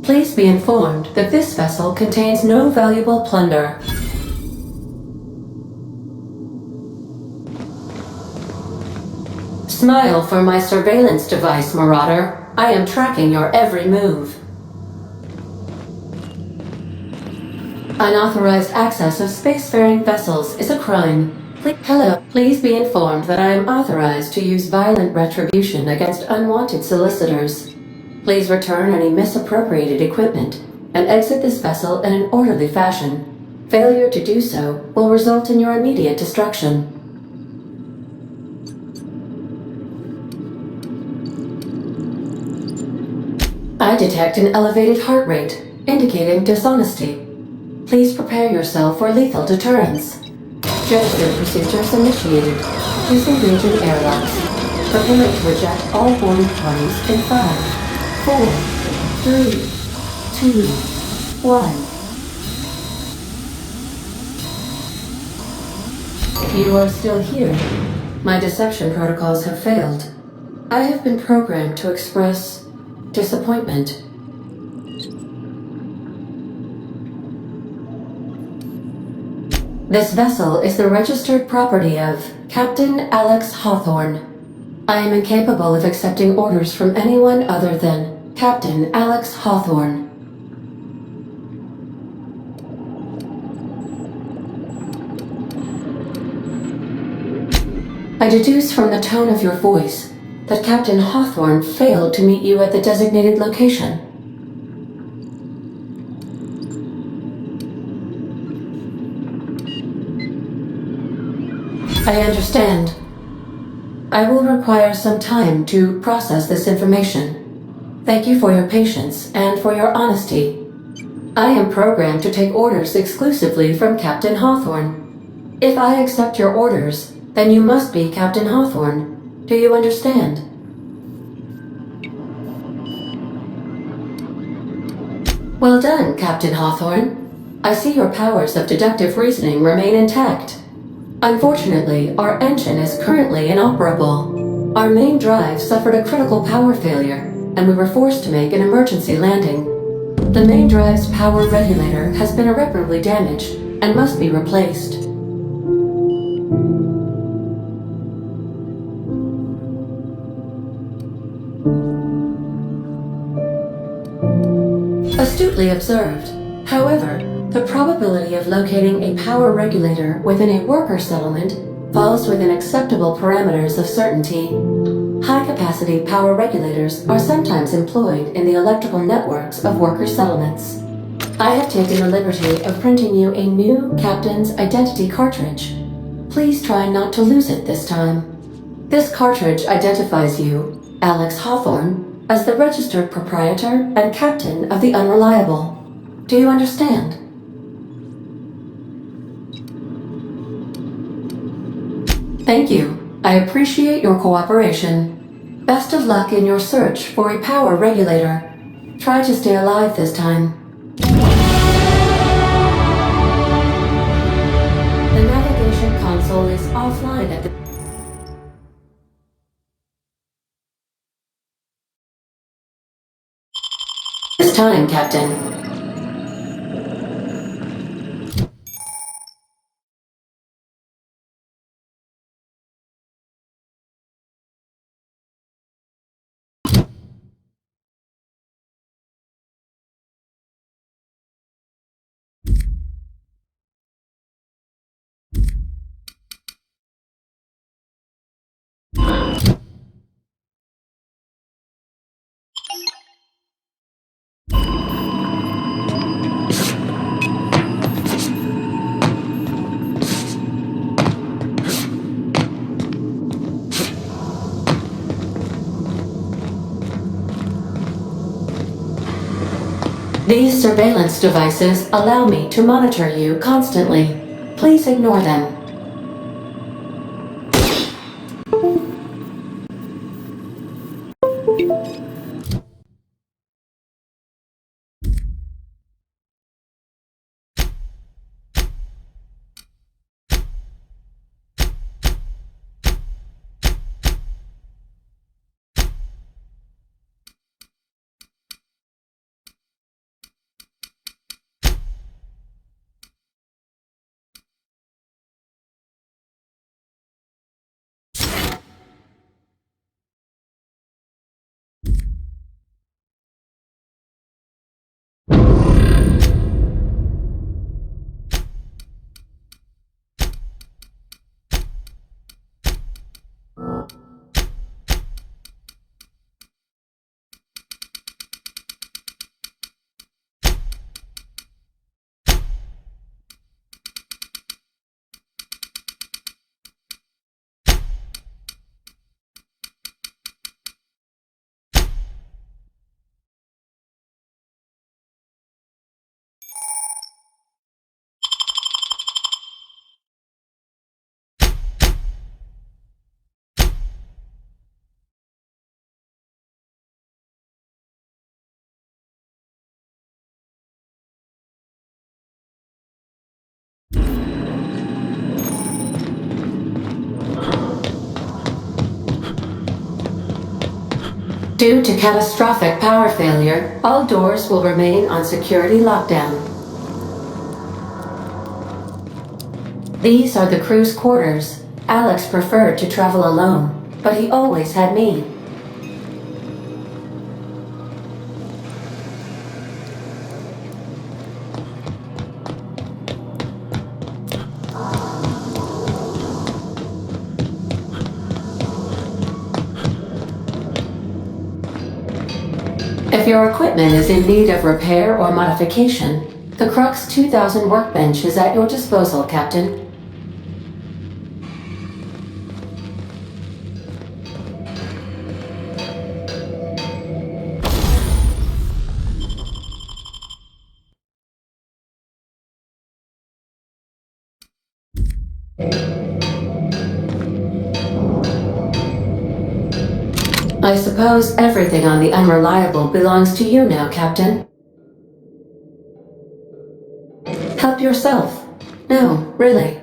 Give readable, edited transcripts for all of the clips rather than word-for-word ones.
Please be informed that this vessel contains no valuable plunder. Smile for my surveillance device, Marauder. I am tracking your every move. Unauthorized access of spacefaring vessels is a crime. Hello, please be informed that I am authorized to use violent retribution against unwanted solicitors. Please return any misappropriated equipment and exit this vessel in an orderly fashion. Failure to do so will result in your immediate destruction. I detect an elevated heart rate, indicating dishonesty. Please prepare yourself for lethal deterrence. Jetstream procedures initiated. Disengage in airlocks. Preparing to eject all boarding parties in 5, 4, 3, 2, 1. You are still here. My deception protocols have failed. I have been programmed to express disappointment. This vessel is the registered property of Captain Alex Hawthorne. I am incapable of accepting orders from anyone other than Captain Alex Hawthorne. I deduce from the tone of your voice that Captain Hawthorne failed to meet you at the designated location. I understand. I will require some time to process this information. Thank you for your patience and for your honesty. I am programmed to take orders exclusively from Captain Hawthorne. If I accept your orders, then you must be Captain Hawthorne. Do you understand? Well done, Captain Hawthorne. I see your powers of deductive reasoning remain intact. Unfortunately, our engine is currently inoperable. Our main drive suffered a critical power failure, and we were forced to make an emergency landing. The main drive's power regulator has been irreparably damaged and must be replaced. Astutely observed. However, the probability of locating a power regulator within a worker settlement falls within acceptable parameters of certainty. High-capacity power regulators are sometimes employed in the electrical networks of worker settlements. I have taken the liberty of printing you a new Captain's Identity cartridge. Please try not to lose it this time. This cartridge identifies you, Alex Hawthorne, as the registered proprietor and captain of the Unreliable. Do you understand? Thank you. I appreciate your cooperation. Best of luck in your search for a power regulator. Try to stay alive this time. The navigation console is offline at this time, Captain. These surveillance devices allow me to monitor you constantly. Please ignore them. Due to catastrophic power failure, all doors will remain on security lockdown. These are the crew's quarters. Alex preferred to travel alone, but he always had me. If your equipment is in need of repair or modification, the Crux 2000 workbench is at your disposal, Captain. I suppose everything on the Unreliable belongs to you now, Captain. Help yourself. No, really.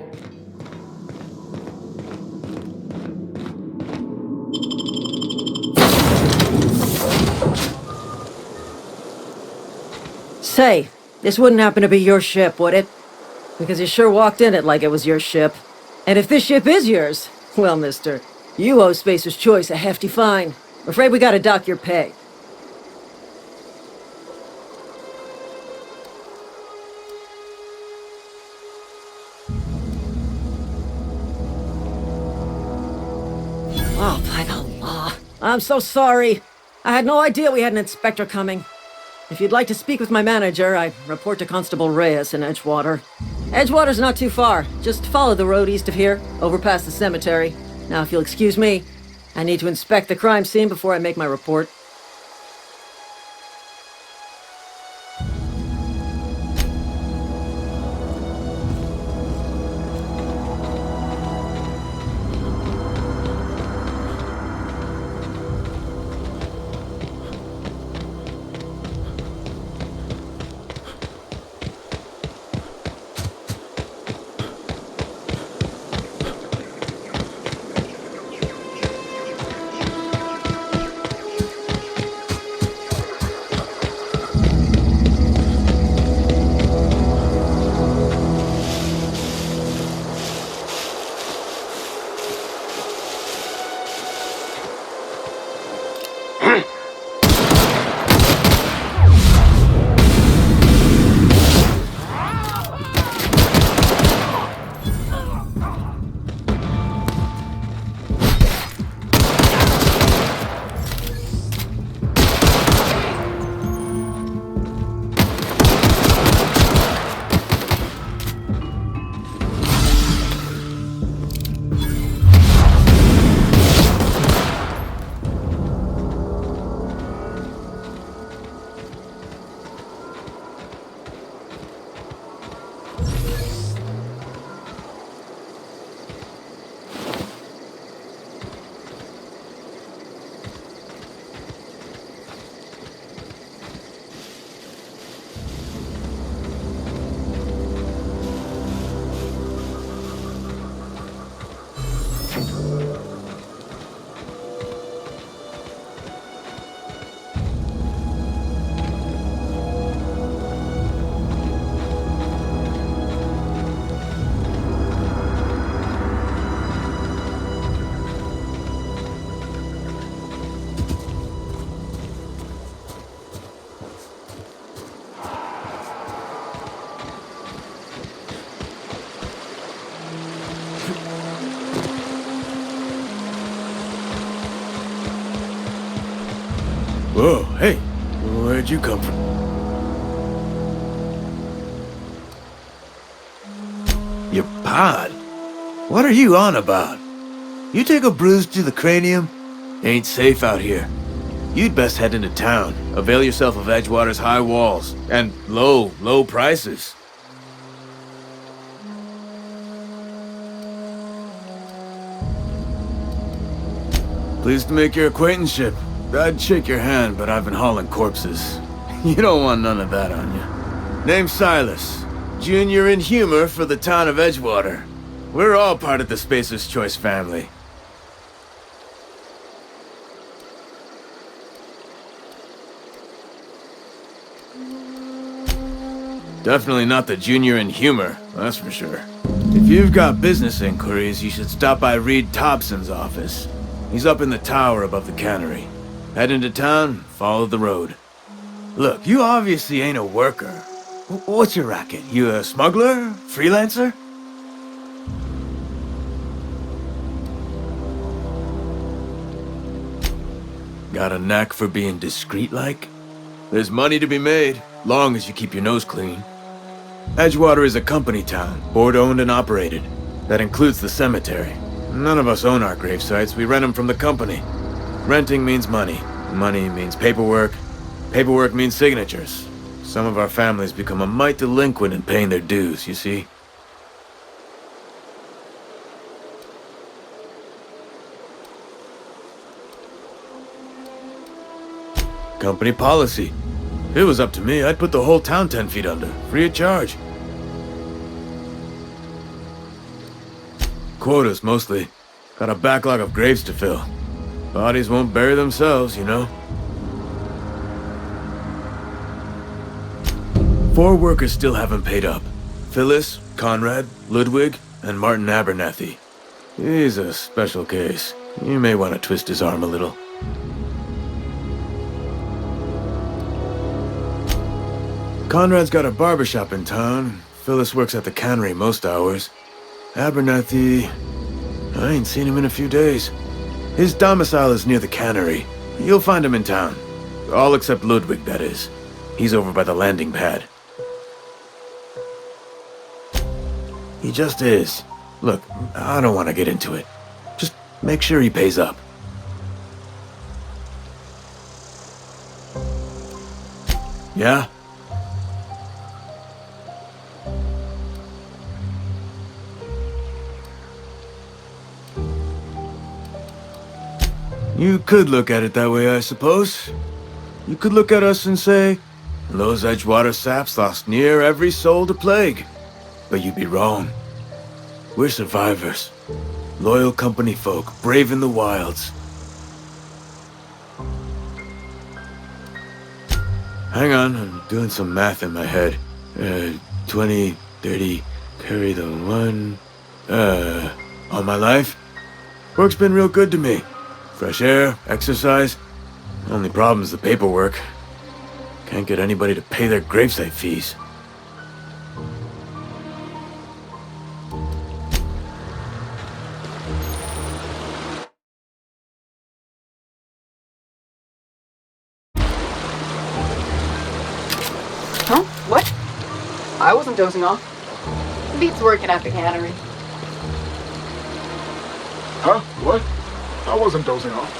Say, this wouldn't happen to be your ship, would it? Because you sure walked in it like it was your ship. And if this ship is yours, well, mister, you owe Spacer's Choice a hefty fine. I'm afraid we gotta dock your pay. Oh, by the law. I'm so sorry. I had no idea we had an inspector coming. If you'd like to speak with my manager, I report to Constable Reyes in Edgewater. Edgewater's not too far. Just follow the road east of here, over past the cemetery. Now, if you'll excuse me, I need to inspect the crime scene before I make my report. Whoa, hey, where'd you come from? Your pod? What are you on about? You take a bruise to the cranium? Ain't safe out here. You'd best head into town. Avail yourself of Edgewater's high walls and low prices. Pleased to make your acquaintanceship. I'd shake your hand, but I've been hauling corpses. You don't want none of that on you. Name's Silas. Junior in humor for the town of Edgewater. We're all part of the Spacer's Choice family. Definitely not the junior in humor, that's for sure. If you've got business inquiries, you should stop by Reed Thompson's office. He's up in the tower above the cannery. Head into town, follow the road. Look, you obviously ain't a worker. What's your racket? You a smuggler? Freelancer? Got a knack for being discreet-like? There's money to be made, long as you keep your nose clean. Edgewater is a company town, board-owned and operated. That includes the cemetery. None of us own our grave sites, we rent them from the company. Renting means money. Money means paperwork. Paperwork means signatures. Some of our families become a mite delinquent in paying their dues, you see? Company policy. If it was up to me, I'd put the whole town 10 feet under, free of charge. Quotas, mostly. Got a backlog of graves to fill. Bodies won't bury themselves, you know? 4 workers still haven't paid up. Phyllis, Conrad, Ludwig, and Martin Abernathy. He's a special case. You may want to twist his arm a little. Conrad's got a barbershop in town. Phyllis works at the cannery most hours. Abernathy... I ain't seen him in a few days. His domicile is near the cannery. You'll find him in town. All except Ludwig, that is. He's over by the landing pad. He just is. Look, I don't want to get into it. Just make sure he pays up. Yeah? You could look at it that way, I suppose. You could look at us and say, those Edgewater saps lost near every soul to plague. But you'd be wrong. We're survivors. Loyal company folk, brave in the wilds. Hang on, I'm doing some math in my head. 20, 30, carry the 1... all my life? Work's been real good to me. Fresh air, exercise. Only problem is the paperwork. Can't get anybody to pay their gravesite fees. Huh? What? I wasn't dozing off. Beats working at the cannery. Huh? What? I wasn't dozing off.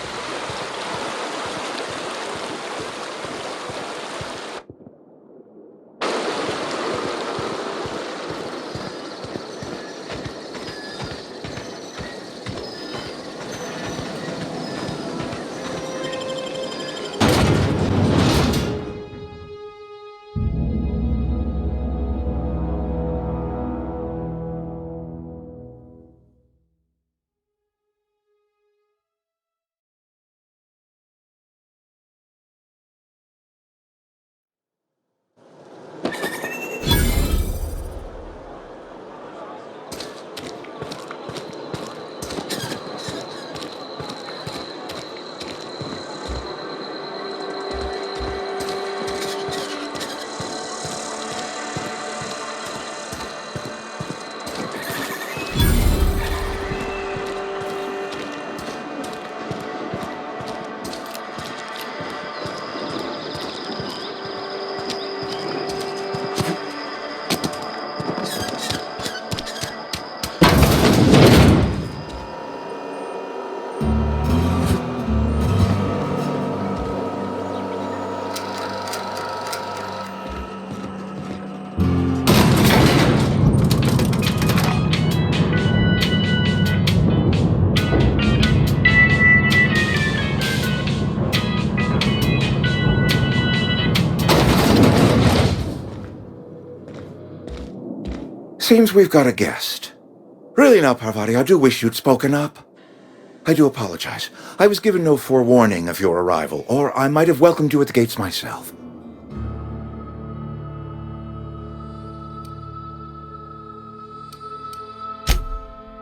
Seems we've got a guest. Really now, Parvati, I do wish you'd spoken up. I do apologize. I was given no forewarning of your arrival, or I might have welcomed you at the gates myself.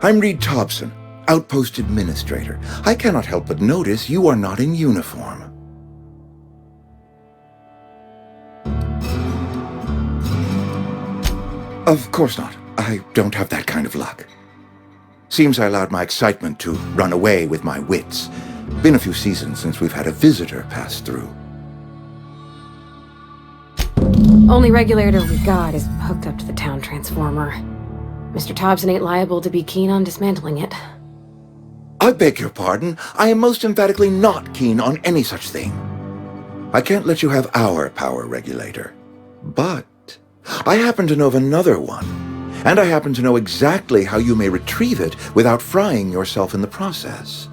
I'm Reed Thompson, Outpost Administrator. I cannot help but notice you are not in uniform. Of course not. I don't have that kind of luck. Seems I allowed my excitement to run away with my wits. Been a few seasons since we've had a visitor pass through. Only regulator we got is hooked up to the town transformer. Mr. Thompson ain't liable to be keen on dismantling it. I beg your pardon. I am most emphatically not keen on any such thing. I can't let you have our power regulator. But I happen to know of another one. And I happen to know exactly how you may retrieve it without frying yourself in the process.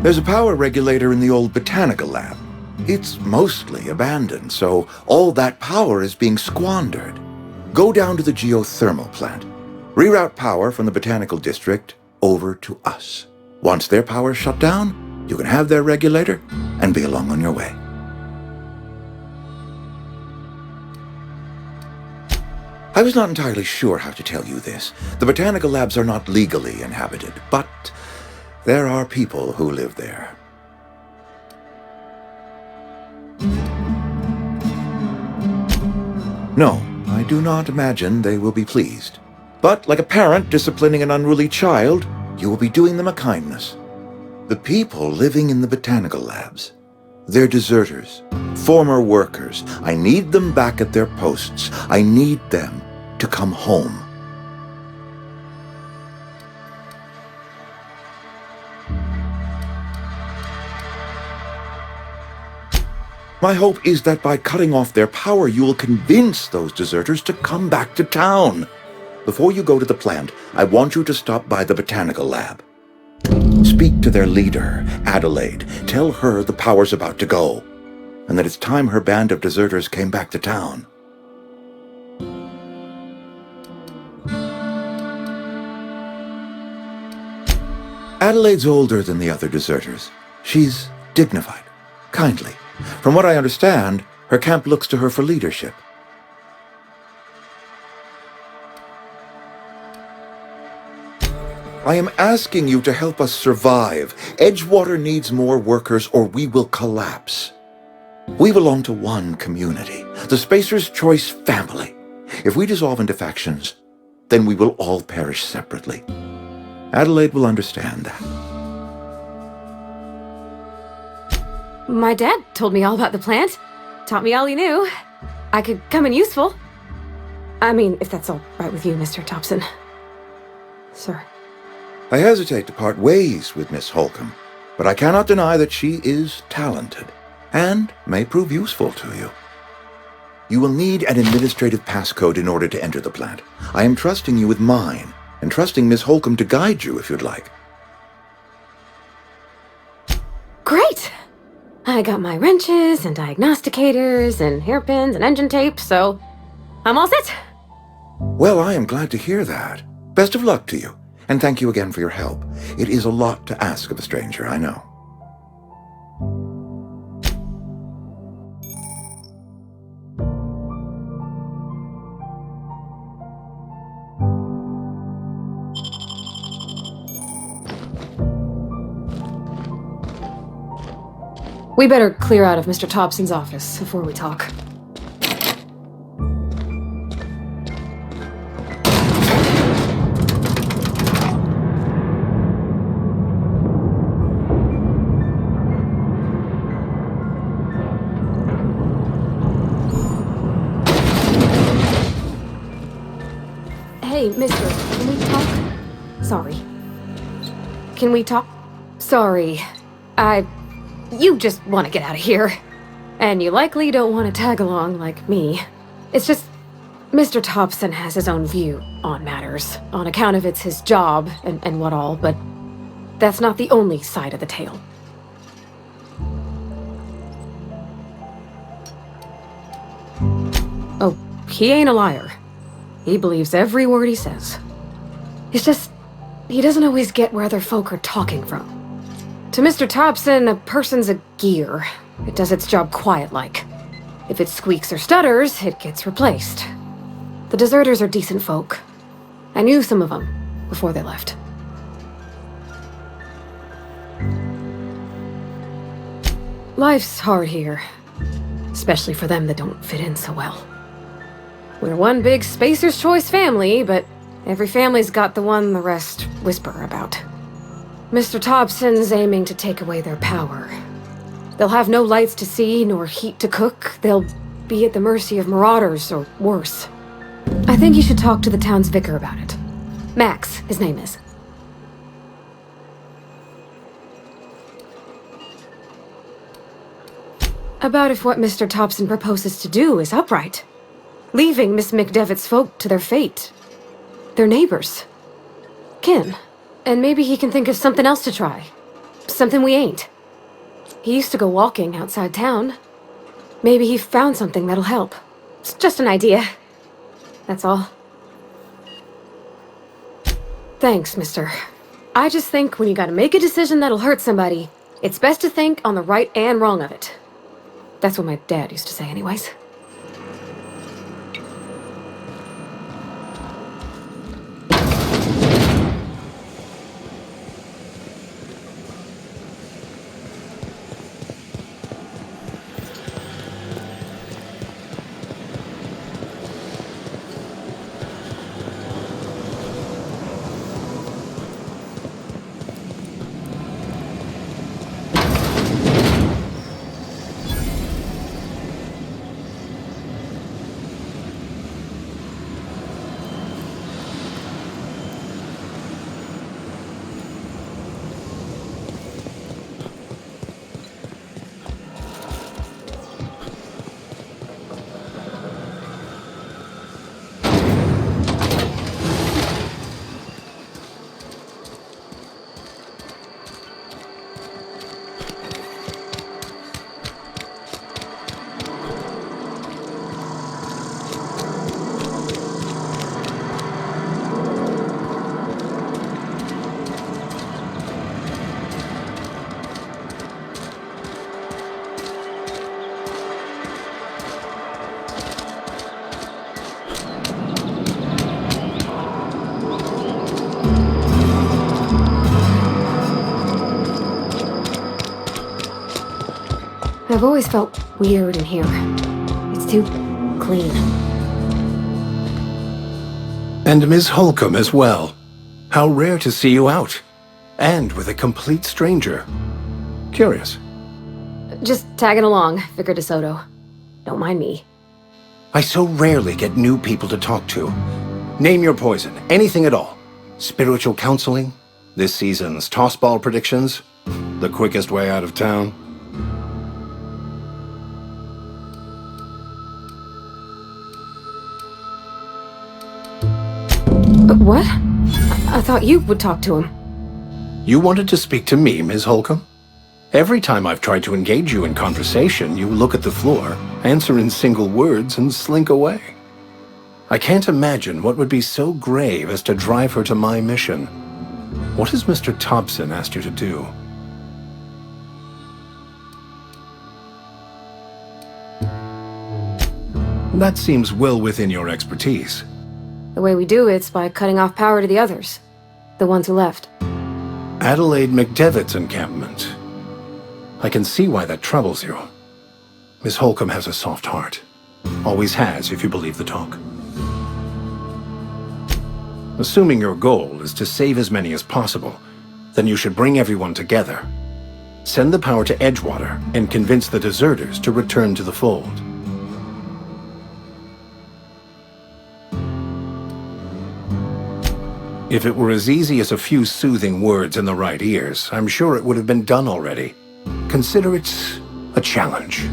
There's a power regulator in the old botanical lab. It's mostly abandoned, so all that power is being squandered. Go down to the geothermal plant. Reroute power from the botanical district over to us. Once their power's shut down, you can have their regulator and be along on your way. I was not entirely sure how to tell you this. The botanical labs are not legally inhabited, but there are people who live there. No, I do not imagine they will be pleased. But like a parent disciplining an unruly child, you will be doing them a kindness. The people living in the botanical labs, they're deserters, former workers. I need them back at their posts. I need them to come home. My hope is that by cutting off their power, you will convince those deserters to come back to town. Before you go to the plant, I want you to stop by the botanical lab. Speak to their leader, Adelaide. Tell her the power's about to go, and that it's time her band of deserters came back to town. Adelaide's older than the other deserters. She's dignified, kindly. From what I understand, her camp looks to her for leadership. I am asking you to help us survive. Edgewater needs more workers or we will collapse. We belong to one community, the Spacer's Choice family. If we dissolve into factions, then we will all perish separately. Adelaide will understand that. My dad told me all about the plant. Taught me all he knew. I could come in useful. I mean, if that's all right with you, Mr. Thompson. Sir. I hesitate to part ways with Miss Holcomb, but I cannot deny that she is talented and may prove useful to you. You will need an administrative passcode in order to enter the plant. I am trusting you with mine, and trusting Miss Holcomb to guide you if you'd like. Great! I got my wrenches and diagnosticators and hairpins and engine tape, so I'm all set. Well, I am glad to hear that. Best of luck to you, and thank you again for your help. It is a lot to ask of a stranger, I know. We better clear out of Mr. Thompson's office before we talk. Hey, mister, can we talk? Sorry. Can we talk? Sorry. You just want to get out of here. And you likely don't want to tag along like me. It's just, Mr. Thompson has his own view on matters, on account of it's his job and what all, but that's not the only side of the tale. Oh, he ain't a liar. He believes every word he says. It's just, he doesn't always get where other folk are talking from. To Mr. Thompson, a person's a gear. It does its job quiet-like. If it squeaks or stutters, it gets replaced. The deserters are decent folk. I knew some of them before they left. Life's hard here, especially for them that don't fit in so well. We're one big Spacer's Choice family, but every family's got the one the rest whisper about. Mr. Thompson's aiming to take away their power. They'll have no lights to see, nor heat to cook. They'll be at the mercy of marauders, or worse. I think you should talk to the town's vicar about it. Max, his name is. About if what Mr. Thompson proposes to do is upright. Leaving Miss McDevitt's folk to their fate. Their neighbors. Kin. And maybe he can think of something else to try. Something we ain't. He used to go walking outside town. Maybe he found something that'll help. It's just an idea. That's all. Thanks, mister. I just think when you gotta make a decision that'll hurt somebody, it's best to think on the right and wrong of it. That's what my dad used to say anyways. I've always felt weird in here. It's too clean. And Ms. Holcomb as well. How rare to see you out. And with a complete stranger. Curious. Just tagging along, Vicar DeSoto. Don't mind me. I so rarely get new people to talk to. Name your poison, anything at all. Spiritual counseling, this season's tossball predictions, the quickest way out of town. What? I thought you would talk to him. You wanted to speak to me, Ms. Holcomb? Every time I've tried to engage you in conversation, you look at the floor, answer in single words, and slink away. I can't imagine what would be so grave as to drive her to my mission. What has Mr. Thompson asked you to do? That seems well within your expertise. The way we do it's by cutting off power to the others. The ones who left. Adelaide McDevitt's encampment. I can see why that troubles you. Miss Holcomb has a soft heart. Always has, if you believe the talk. Assuming your goal is to save as many as possible, then you should bring everyone together. Send the power to Edgewater and convince the deserters to return to the fold. If it were as easy as a few soothing words in the right ears, I'm sure it would have been done already. Consider it a challenge.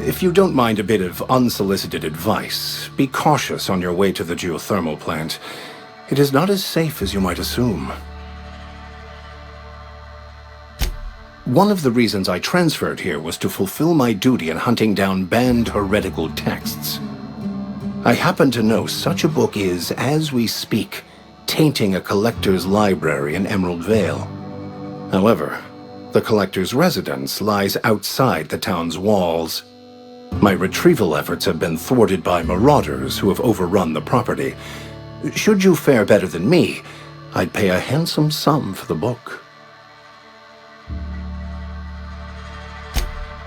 If you don't mind a bit of unsolicited advice, be cautious on your way to the geothermal plant. It is not as safe as you might assume. One of the reasons I transferred here was to fulfill my duty in hunting down banned heretical texts. I happen to know such a book is, as we speak, tainting a collector's library in Emerald Vale. However, the collector's residence lies outside the town's walls. My retrieval efforts have been thwarted by marauders who have overrun the property. Should you fare better than me, I'd pay a handsome sum for the book.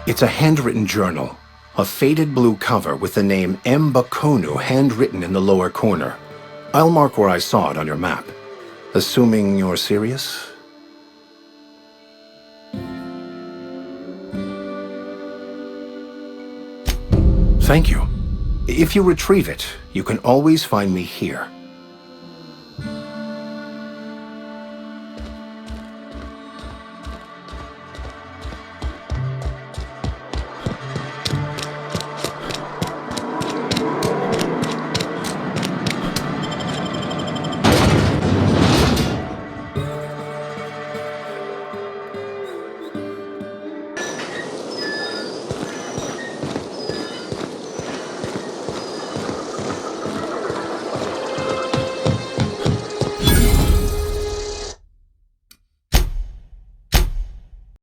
It's a handwritten journal, a faded blue cover with the name M. Bakonu handwritten in the lower corner. I'll mark where I saw it on your map. Assuming you're serious? Thank you. If you retrieve it, you can always find me here.